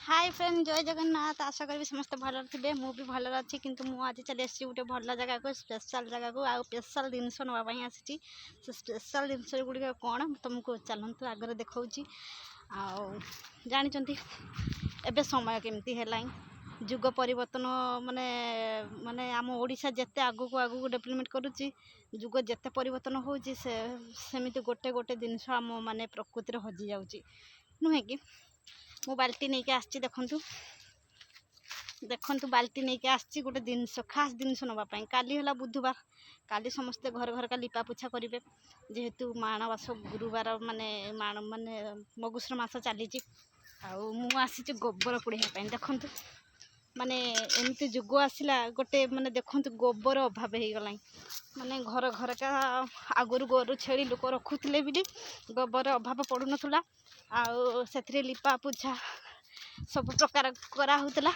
Hi friend जय जगन्नाथ। आशा करी समस्त भल थे मु भी भल अच्छी किंतु मु आज चली आसी गोटे भल जगह को स्पेशल जगह को आउ स्पेशल जिनस नापी आसी से स्पेशल जिनस गुड़िक कौन तुमको चलतु आगे देखा जानी एबे समय केमती है जुग परिवर्तन माने माने आम ओडिशा जेते आगु आगु डेवलपमेंट करुच्ची जुग जेते परिवर्तन होची सेमिति गोटे गोटे जिनस आम माने प्रकृति हजि जाउची नुहे कि मु बाल्टी नहीं के आसची देखंतु बाल्टी नहीं के आसची गोटे जिनस खास जिनस नापी काली है बुधवार काली समस्ते घर घर का लिपा पोछा करेंगे जेहेतु माणवास गुरुवार माने माने मगुश्र मास चली आसी गोबर पोड़ापी देखंतु माने एमती जुग आसला गोटे माने देखंतु गोबर अभाव हो गला माने घर घर का आगुरी गोरु छेली लोक रखुले भी गोबर अभाव पड़ू नाला से लिपा पोछा सब प्रकार कराला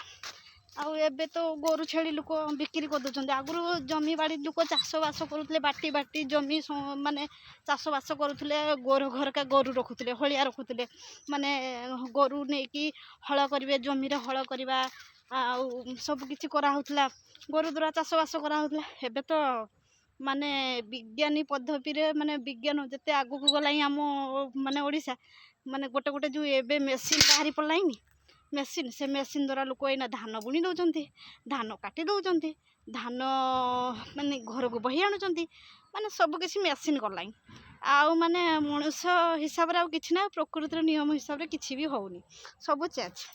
आबे तो गोरु छेली लोक बिक्री कर दौरान आगुरी जमी बाड़ी लोक चाष बास करुले बाटी बाटी जमी माने चाष बास करुले गोर घर का गोरु रखुले हलिया रखुले माने गोरु नहीं कि हल करेंगे जमी हल करवा सब किसी कराला गोरु द्वारा चाष बास कराला एबे तो माने विज्ञानी पद्धति माने विज्ञान जिते आगू गला आम माने ओडिशा माने गोटे गोटे जो एबे मेसीन बाहरी पड़ानी मेसीन से मेसीन द्वारा लोक एना धान बुणी दौरान धान काटी दौरान धान माने घर को बही आणुंट माने सबकिछ मेसीन गला आउ माने मनुष्य हिसाब से किसी ना प्रकृतिर नियम हिसाब से किसी भी होनी सब चेंज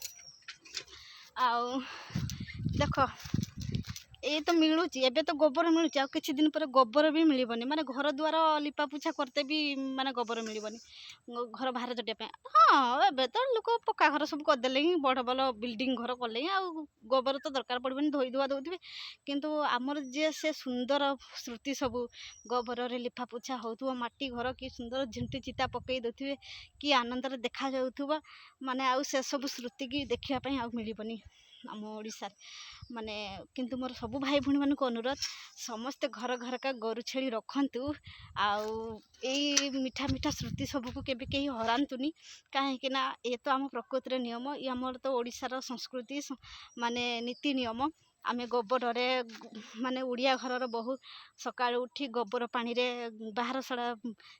आउ देख ये तो मिलूँ एबे तो गोबर मिलूँ आ किसी दिन पर गोबर भी मिलबनी माने घर द्वार लिपा पोछा करते भी माने गोबर मिलबनी घर बाहर चटिया हाँ एबे तो लोक पक्का घर सब करदे बड़ बड़ बिल्डिंग घर कले आ गोबर तो दरकार पड़बनी धोई धुआ दौथे किंतु आमर जे से सुंदर श्रुति सब गोबर रे लिपा पोछा होथुव माटी घर कि सुंदर झिंटी चिता पकई दौथे कि आनंद देखा जाउथुव माने आउ से सब श्रुति की देखिया पई आउ मिलबनी आम ओडिशा माने किंतु मोर सबू भाई भूणी मानक अनुरोध समस्ते घर घर का गोरु छेली रखंतु आउ ए मीठा मीठा श्रुति सबको केबे कहीं हरांतुनी कहीं ना ये तो आम प्रकृतिर नियम ये आमर तो ओडिशार संस्कृति माने नीति नियम आमे गोबर रे माने उड़िया घर बहु सकाळ उठी गोबर पानी रे बाहर सड़ा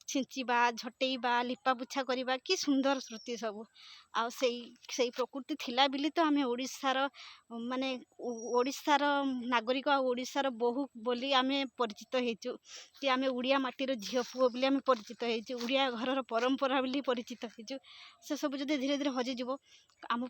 छिंचीबा झटेइबा लिपा पोछा करवा कि सुंदर श्रुति सब आ से प्रकृति थिला बिली तो आमे ओडिशार माने ओडिशार नागरिक ओडिशार बहु बोली आमे परिचित हेचु कि आमे उड़िया माटीर झियो पुओ बोली आमे परिचित हेचु उड़िया घरर परंपरा बोली परिचित हेचु से सब जदि धीरे धीरे हजि जीवो आम